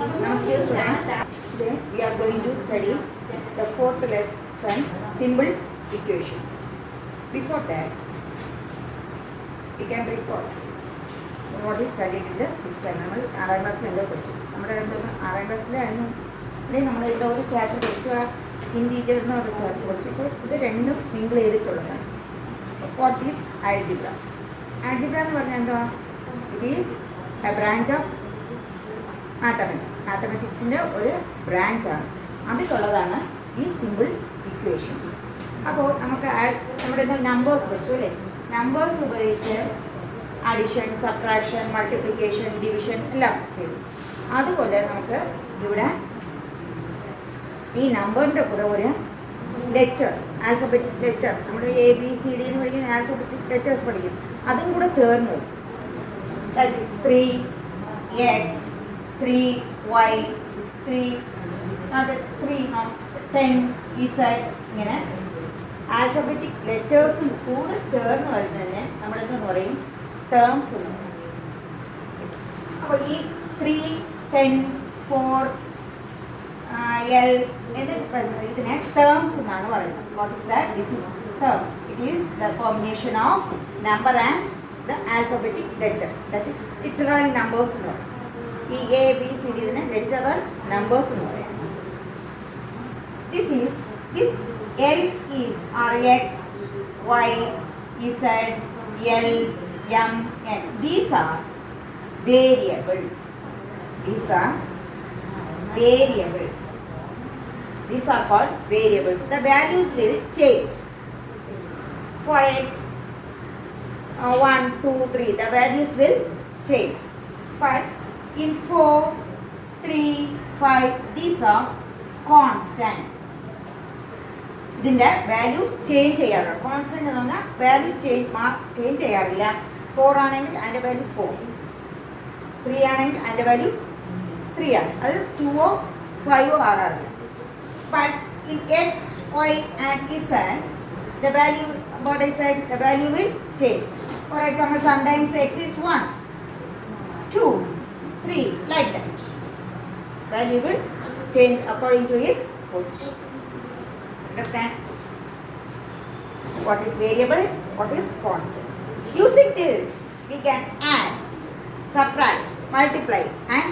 Namaste students. Today we are going to study the fourth lesson, simple equations. Before that, we can recall what is studied in the sixth time. നമ്മൾ ആറാം ക്ലാസ്സിലെല്ലാം പഠിച്ചു. നമ്മുടെ ആറാം ക്ലാസ്സിലായിരുന്നു ഇവിടെ നമ്മളിവിടെ ഒരു chapter പഠിച്ചു, ആ ഇൻറ്റീജർ എന്ന് പറഞ്ഞ ചാപ്റ്റർ പഠിച്ചു. ഇപ്പോൾ ഇത് രണ്ടും മിങ്കിൾ ചെയ്തിട്ടുള്ളതാണ്. What is algebra? ആൽജിബ്ര എന്ന് പറഞ്ഞാൽ എന്താ? It is a branch of mathematics. മാത്തമാറ്റിക്സിൻ്റെ ഒരു ബ്രാഞ്ചാണ്. അതിലുള്ളതാണ് ഈ സിമ്പിൾ ഇക്വേഷൻസ്. അപ്പോൾ നമുക്ക് നമ്മുടെ നമ്പേഴ്സ് പഠിച്ചു അല്ലേ? നമ്പേഴ്സ് ഉപയോഗിച്ച് അഡിഷൻ, സബ്ട്രാക്ഷൻ, മൾട്ടിപ്ലിക്കേഷൻ, ഡിവിഷൻ എല്ലാം ചെയ്തു. അതുപോലെ നമുക്ക് ഇവിടെ ഈ നമ്പറിൻ്റെ കൂടെ ഒരു ലെറ്റർ, ആൽഫബറ്റിക് ലെറ്റർ, നമ്മുടെ ABCD എന്ന് പഠിക്കുന്ന ആൽഫബറ്റിക് ലെറ്റേഴ്സ് പഠിക്കും, അതും കൂടെ ചേർന്ന് that is 3x 3y 10z ഇങ്ങനെ ആൽഫബറ്റിക് ലെറ്റേഴ്സും കൂടെ ചേർന്ന് വരുന്നതിന് നമ്മളെന്ന് പറയും ടേംസ് എന്ന് പറയും. അപ്പോൾ ഈ 3, 10, 4, L എന്ന് പറയുന്നത് ഇതിനെ ടേംസ് എന്നാണ് പറയുന്നത്. What is that? This is term. It is the combination of number and the alphabetic letter. That is literal numbers എന്ന് പറയും. ഈ ABCD ഇതിനെ ലിറ്ററൽ നമ്പേഴ്സ് എന്ന് പറയാം. This L is X, Y, Z, L, M, N. These are variables. These are variables. These are called variables. The values will change. For X, 1, 2, 3, the values will change. But in 4, 3, 5, these are constant. ഇതിൻ്റെ value change ചെയ്യാറില്ല. Constant എന്ന് പറഞ്ഞാൽ value change ചെയ്യാറില്ല. 4 ആണെങ്കിൽ അതിൻ്റെ value 4, 3 ആണെങ്കിൽ അതിൻ്റെ value 3 ആണ്. അത് 2 5 ആകാറില്ല. But in X, Y and Z, the value, what I said, the value will change. For example, sometimes X is 1, 2, 3, like that. Value will change according to its position. Understand? What is variable? What is constant? Using this, we can add, subtract, multiply and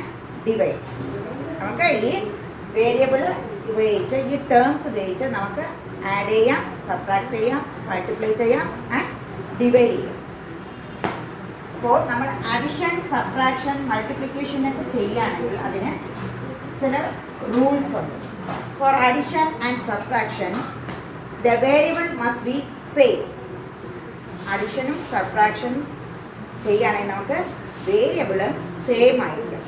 divide. നമുക്ക് ഈ variable ഉപയോഗിച്ച്, ഈ terms ഉപയോഗിച്ച് നമുക്ക് add ചെയ്യാം, subtract ചെയ്യാം, multiply ചെയ്യാം and divide ചെയ്യാം. അപ്പോൾ നമ്മൾ അഡിഷൻ, സബ്ട്രാക്ഷൻ, മൾട്ടിപ്ലിക്കേഷൻ ഒക്കെ ചെയ്യുകയാണെങ്കിൽ അതിന് ചില റൂൾസ് ഉണ്ട്. For addition and subtraction, the variable must be same. അഡിഷനും സബ്ട്രാക്ഷനും ചെയ്യുകയാണെങ്കിൽ നമുക്ക് വേരിയബിൾ സെയിം ആയിരിക്കും.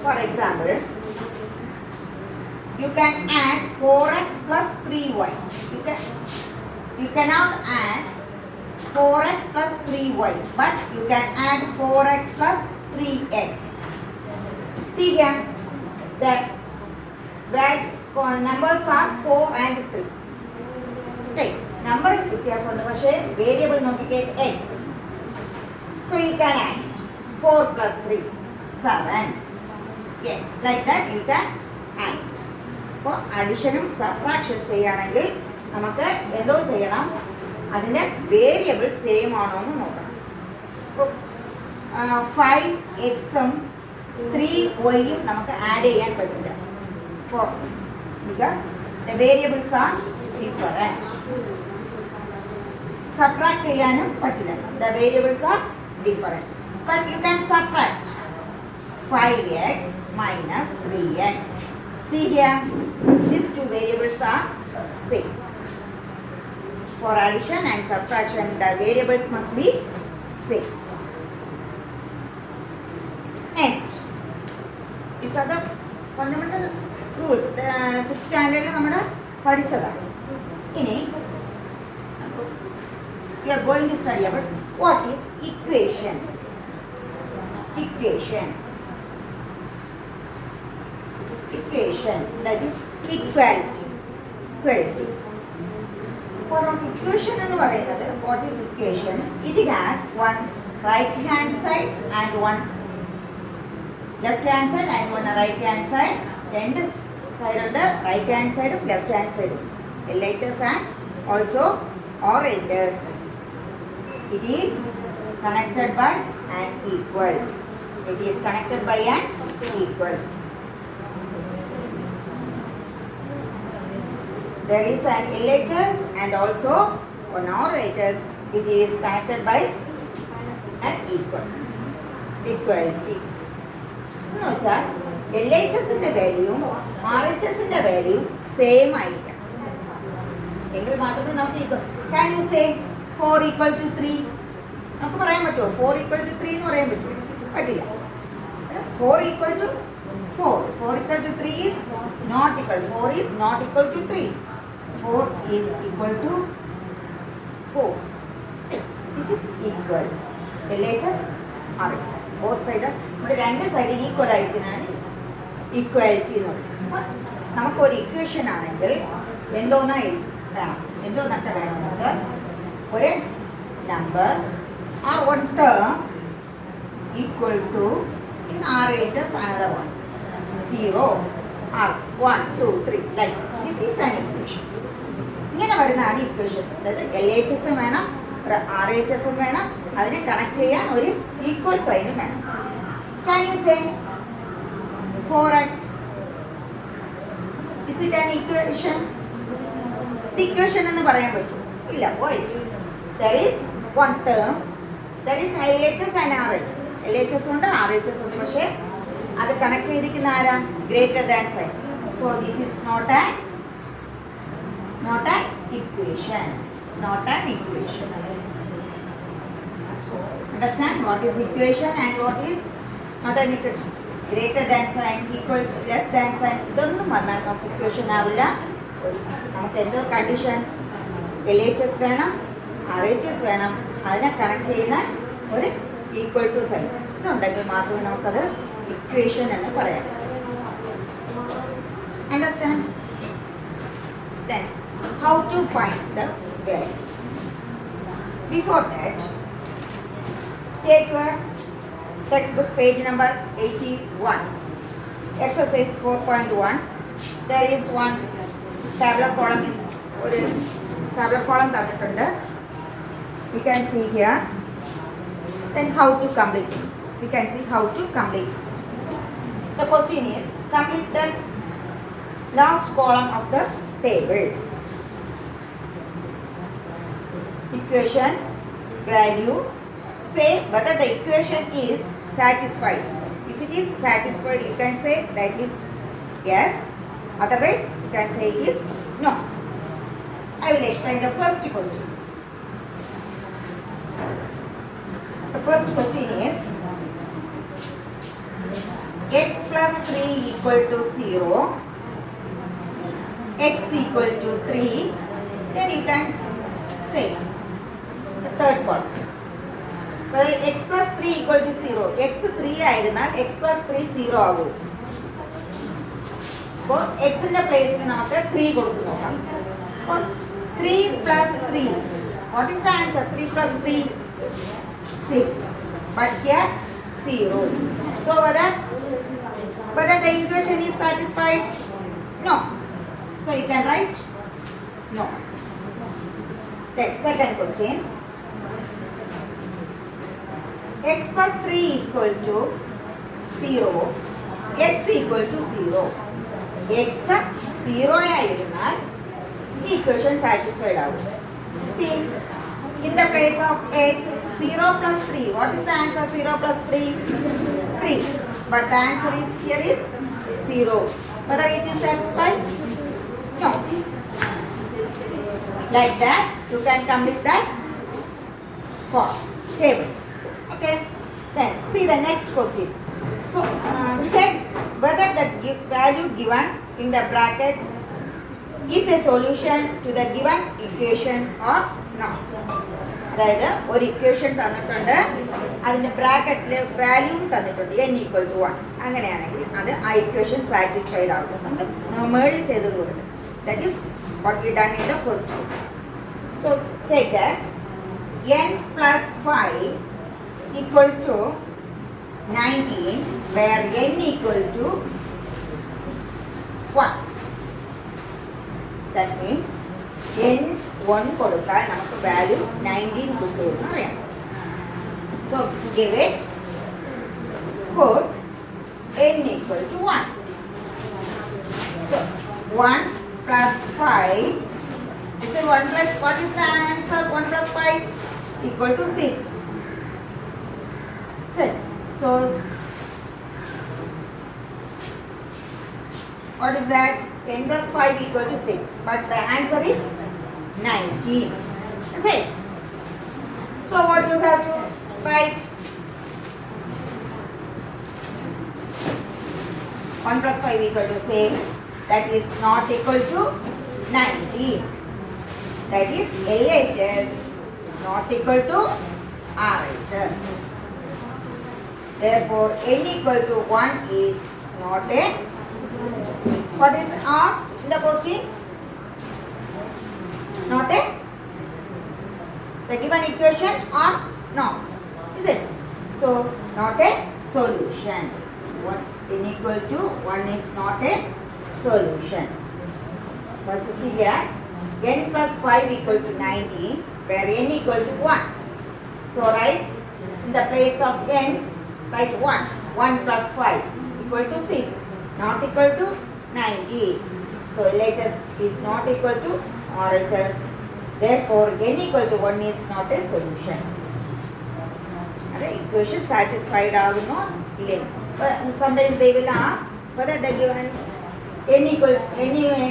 For example, you can add 4x plus 3y. You cannot add 4x plus 3y, but you can add 4x plus 3x. See here, that numbers are 4 and 3. Okay, number വ്യത്യാസമുണ്ട്, പക്ഷേ variable നോക്കിക്കേ x. So you can add 4 plus 3, 7. Yes, like that you can add. അപ്പോൾ അഡിഷനും subtraction ചെയ്യുകയാണെങ്കിൽ നമുക്ക് എന്തോ ചെയ്യണം, അതിൻ്റെ variable same ആണോ എന്ന് നോക്കണം. ഇപ്പോൾ 5x-ഉം 3y-യും നമുക്ക് ആഡ് ചെയ്യാൻ പറ്റില്ല. Because the variables are different. Subtract ചെയ്യാനും പറ്റില്ല. The variables are different. But you can subtract 5x minus 3x. See here, these two variables are same. For addition and subtraction, the variables must be same. Next, these are the fundamental rules. 6th സ്റ്റാൻഡേർഡിൽ നമ്മൾ പഠിച്ചതാണ്. ഇനി we are going to study about what is equation. Equation, that is equality. For equation എന്ന് പറയുന്നത്, what is equation? It has one right hand side and one left hand side and one right hand side. രണ്ട് സൈഡുണ്ട്, right hand സൈഡും left hand സൈഡും. LHS and also RHS. It is connected by an equal. It is connected by an equal. There is an LHS and also an RHS which is connected by an equal. Equality. എന്ന് വെച്ചാൽ LHSന്റെ വാല്യൂവും RHSന്റെ വാല്യൂവും same ആയിരിക്കണം. എങ്കിൽ മാത്രമേ നമുക്ക് equal. Can you say 4 equal to 3? നമുക്ക് പറയാൻ പറ്റുമോ 4 equal to 3 എന്ന് പറയാൻ പറ്റുമോ? പറ്റില്ല. 4 equal to 4. 4 equal to 3 is not equal. 4 is not equal to 3. 4 is equal to 4. This is equal. LHS, RHS. Both sides. നമ്മുടെ രണ്ട് സൈഡ് ഈക്വൽ ആയിരിക്കുന്നതാണ് ഈക്വാലിറ്റി എന്ന് പറയുന്നത്. നമുക്കൊരു ഇക്വേഷൻ ആണെങ്കിൽ എന്തോന്നായി വേണം, എന്തോന്നൊക്കെ വേണമെന്ന് വെച്ചാൽ ഒരു നമ്പർ ആ one term equal to in RHS another one 0 or 1 2 3 like this is an equation. ഇങ്ങനെ വരുന്നതാണ് ഇക്വേഷൻ. അതായത് LHS വേണം, RHS വേണം, അതിനെ കണക്ട് ചെയ്യാൻ ഒരു ഈക്വൽ സൈനും വേണം. Can you say 4x? Is it an equation? Equation എന്ന് പറയാൻ പറ്റും? ഇല്ല. Why? There is one term. There is LHS and RHS. LHS ഉണ്ട്, RHS ഉണ്ട്. പക്ഷേ അത് കണക്ട് ചെയ്തിരിക്കുന്ന ആരാ? Greater than sign. So this is not an equation. Not an equation. Understand what is equation and what is not an equation? Greater than sign, equal, less than sign. ഇതൊന്നും വന്നാൽ നമുക്ക് equation ആവില്ല. നമുക്ക് എന്തോ condition LHS വേണം, RHS വേണം, അതിനെ connect ചെയ്യുന്ന ഒരു ഈക്വൽ ടു സൈൻ ഇതുണ്ടെങ്കിൽ മാത്രമേ നമുക്കത് ഇക്വേഷൻ എന്ന് പറയാം. Understand? Then how to find the value? Before that, take your textbook page number 81, exercise 4.1. There is one tabular column is ഒരു tabular column തന്നിട്ടുണ്ട്. We can see here. Then how to complete this? We can see how to complete it. The question is complete the last column of the table. Equation, value, say whether the equation is satisfied. If it is satisfied, you can say that is yes. Otherwise, you can say it is no. I will explain the first question. The first question is x plus 3 equal to 0, x equal to 3. Then you can say the third part. Whether x plus 3 equal to 0, x 3 ആയിരുന്നാൽ x plus 3 0 ആകും. അപ്പോൾ എക്സിന്റെ പ്ലേസിൽ നമുക്ക് 3 കൊടുത്തു നോക്കാം. അപ്പോൾ 3 plus 3, what is the answer? 3 plus 3, 6. But here 0. So whether the equation is satisfied? No. So you can write no. Then second question. X plus 3 equal to 0, x equal to 0. X 0 ആയിരുന്നാൽ ഈ equation satisfied ആവും. See, in the place of x, 0 plus 3. What is the answer? 0 plus 3? 3. But the answer is here is 0. Whether it is satisfied? No. Like that, you can complete that table. Okay. Then see the next question. So check whether the value given in the bracket is a solution to the given equation or not. അതായത് ഒരു equation തന്നിട്ടുണ്ട്, അതിൻ്റെ ബ്രാക്കറ്റിൽ വാല്യൂം തന്നിട്ടുണ്ട് n equal to 1. അങ്ങനെയാണെങ്കിൽ അത് ആ equation satisfied ആകും. നമ്മൾ മേളിൽ ചെയ്തതുപോലെ. That is what we done in the first question. So take that n plus 5 equal to 19 where n equal to 1. That means n 1 കൊടുത്താൽ നമുക്ക് value 19 കിട്ടുമെന്ന് അറിയാം. So give it, put n equal to 1. So 1 plus 5, this is 1 plus, what is the answer? 1 plus 5 equal to 6. So what is that? n plus 5 equal to 6. But the answer is 19. Is it? So what you have to write? 1 plus 5 equal to 6. That is not equal to 19. That is LHS not equal to RHS. Therefore, n equal to 1 is not a, what is asked in the question? Not a, the given equation or no? Is it? So, not a solution. N equal to 1 is not a solution. First see here, n plus 5 equal to 19, where n equal to 1. So, write in the place of n, write 1. 1 plus 5 equal to 6, not equal to 90. So, LHS is not equal to RHS. Therefore, n equal to 1 is not a solution. The equation satisfied or not? But sometimes they will ask whether the given n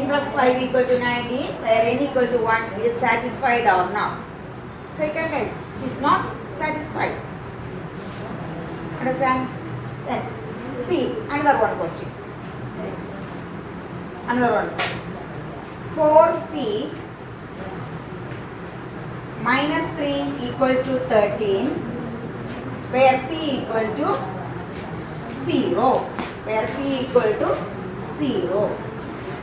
plus 5 equal to 19, where n equal to 1 is satisfied or not. So you can write, is not satisfied. Understand? Then see another one question. Another one. 4p minus 3 equal to 13, where p equal to 0. Where p equal to 0.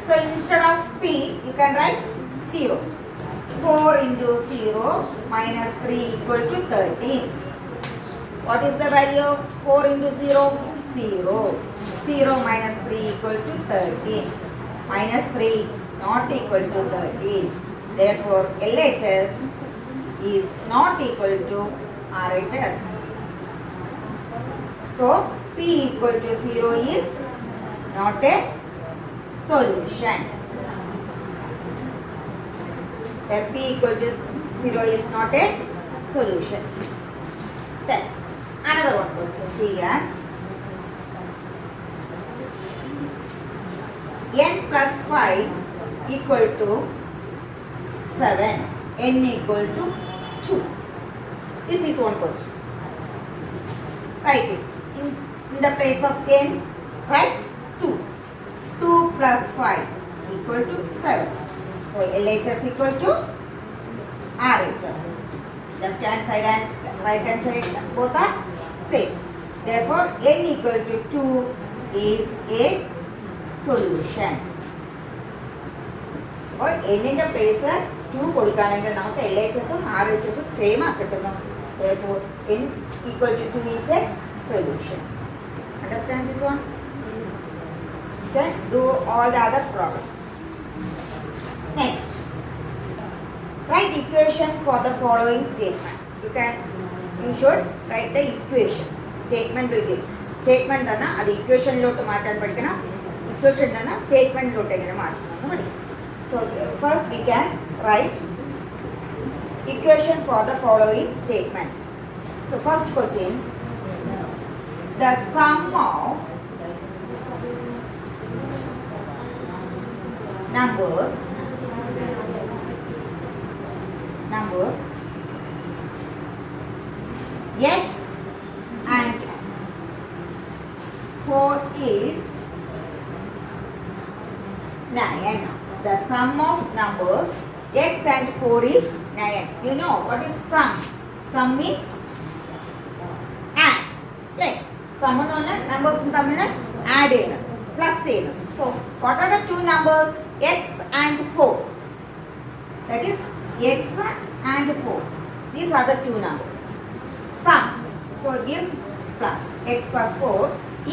So instead of p, you can write 0. 4 into 0 minus 3 equal to 13. What is the value of 4 into 0? 0. 0 minus 3 equal to 13. Minus 3 not equal to 13. Therefore, LHS is not equal to RHS. So, p equal to 0 is not a solution. Where p equal to 0 is not a solution. Then, another one question. See here. N plus 5 equal to 7. N equal to 2. This is one question. Write it. In the place of n, write 2. 2 plus 5 equal to 7. So, LHS equal to RHS. Left hand side and right hand side both are same. Therefore, n equal to 2 is a solution. അപ്പോൾ എന്നിൻ്റെ place 2 കൊടുക്കുകയാണെങ്കിൽ നമുക്ക് LHS ഉം RHS ഉം same ആക്കിട്ടുന്നു. Therefore, n equal to 2 is a solution. Understand this one? Then do all the other problems. Next, write equation for the following statement. You should write the equation. Statement will give. Statement dana adu equation lotu maatan padikana. Equation dana statement lotu engane maatannu padikana. So first we can write equation for the following statement. So first question, the sum of numbers x and 4 is 9. The sum of numbers x and 4 is 9. You know what is sum? Sum means add. Like sum എന്ന് പറഞ്ഞാൽ numbers തമ്മിൽ add ചെയ്യണം, plus ചെയ്യണം. So what are the two numbers? X and 4. That is x and 4. These are the two numbers. Sum. So give plus x plus 4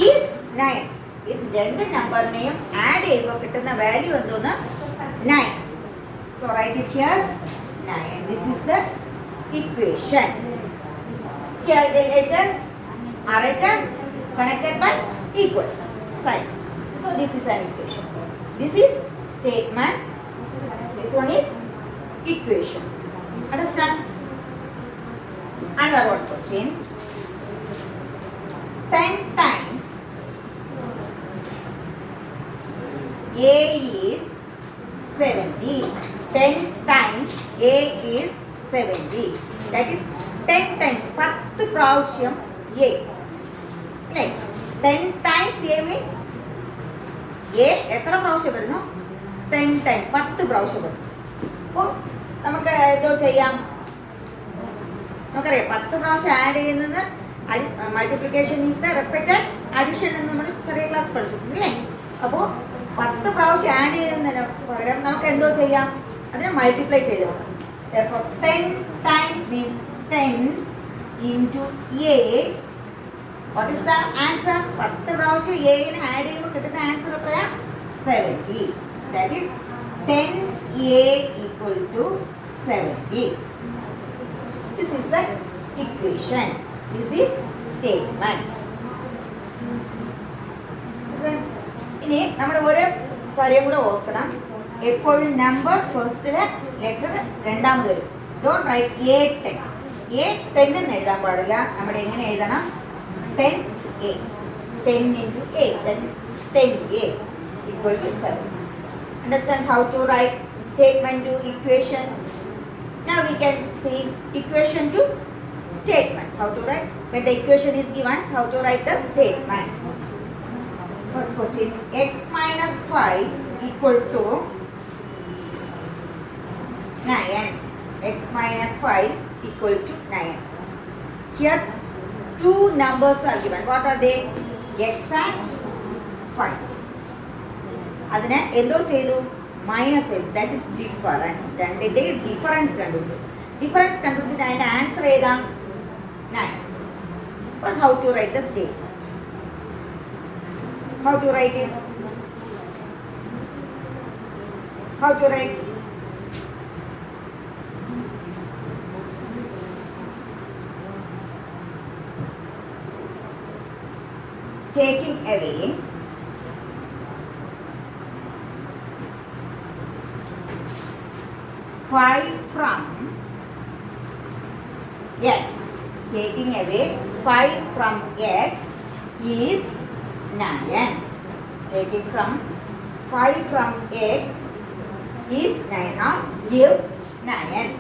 is 9. ഇത് രണ്ട് നമ്പറിനെയും add ചെയ്യുമ്പോൾ കിട്ടുന്ന value എന്തോന്ന് 9. So write it here 9. This is the equation. Here LHS, RHS connected by equal sign. So this is an equation. This is statement. This one is equation. Understand? Another one question. 10 times A is 70. 10 times A is 70. That is 10 times 10 പ്രാവശ്യം A. Right? 10 times A means A എത്ര പ്രാവശ്യം വരുന്നു? 10 times 10 പ്രാവശ്യം വരുന്നു. അപ്പോൾ നമുക്ക് എന്തോ ചെയ്യാം? നമുക്കറിയാം 10 പ്രാവശ്യം ആഡ് ചെയ്യുന്നത് multiplication is the respected addition എന്ന് നമ്മൾ ചെറിയ ക്ലാസ് പഠിച്ചിട്ടുണ്ട് അല്ലേ? അപ്പോൾ 10 പ്രാവശ്യം ആഡ് ചെയ്യുന്നതിന് പകരം നമുക്ക് എന്തോ ചെയ്യാം? അതിനെ മൾട്ടിപ്ലൈ ചെയ്ത് കൊടുക്കാം. Therefore 10 times means 10 into A. What is the answer? 10 പ്രാവശ്യം Aനെ ആഡ് ചെയ്യുമ്പോൾ കിട്ടുന്ന ആൻസർ എത്രയാ? 70. That is 10A equal to 70. This is the equation. This is statement. ഇനി നമ്മൾ ഒരു കാര്യം കൂടെ ഓർക്കണം. എപ്പോഴും നമ്പർ ഫസ്റ്റില് ലെറ്റർ രണ്ടാമത് വരും. Don't write A10. A10 എന്ന് എഴുതാൻ പാടില്ല. നമ്മൾ എങ്ങനെ എഴുതണം? 10A. 10 into A. That is 10A equal to 7. Understand how to write statement to equation? Now we can see equation to statement. How to write? When the equation is given, how to write the statement? First question, x minus 5 equal to 9. X minus 5 equal to 9. Here two numbers are given. What are they? X and 5. അതിനെ എന്തോ ചെയ്തു? Minus ചെയ്തു. That is difference. രണ്ടിൻ്റെ difference കണ്ടുപിടിച്ചു. Difference കണ്ടുപിടിച്ചിട്ട് അതിൻ്റെ answer ഏതാ? 9. But how to write the statement? How to write it? How to write? Taking away five from x. Taking away 5 from x is 9. Taking from 5 from x is 9. Now gives 9.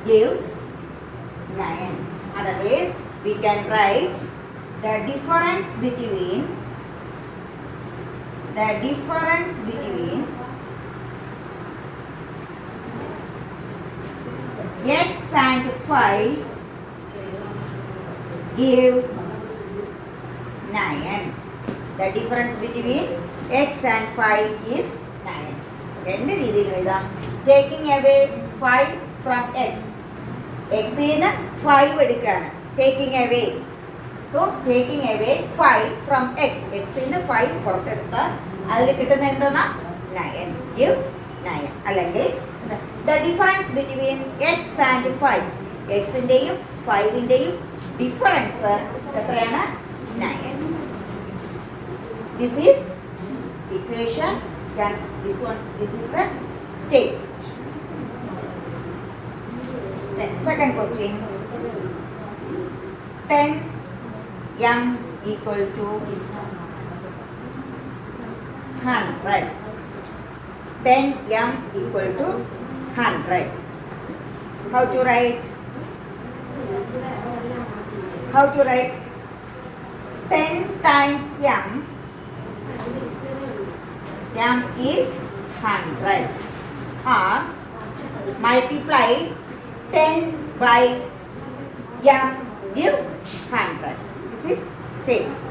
Gives 9. Otherwise, we can write the difference between x and 5 gives 9. The difference between x and 5 is 9. രണ്ട് രീതിയിൽ എഴുതാം. Taking away 5 from x. x ന്ന് 5 എടുക്കുകയാണ്. Taking away. So taking away 5 from x. x ന്ന് 5 പുറത്തെടുത്താൽ അതിൽ കിട്ടുന്ന എന്താണ്? 9 gives 9. അല്ലെങ്കിൽ the difference between x and 5. x ന്റെയും 5 ന്റെയും ഡിഫറൻസ് എത്രയാണ്? 9. This is equation. Then this is the statement. Then second question. 10 m equal to 100. 10 m equal to 100. How to write? 10 times m. M is 100. Or multiply 10 by m gives 100. This is statement.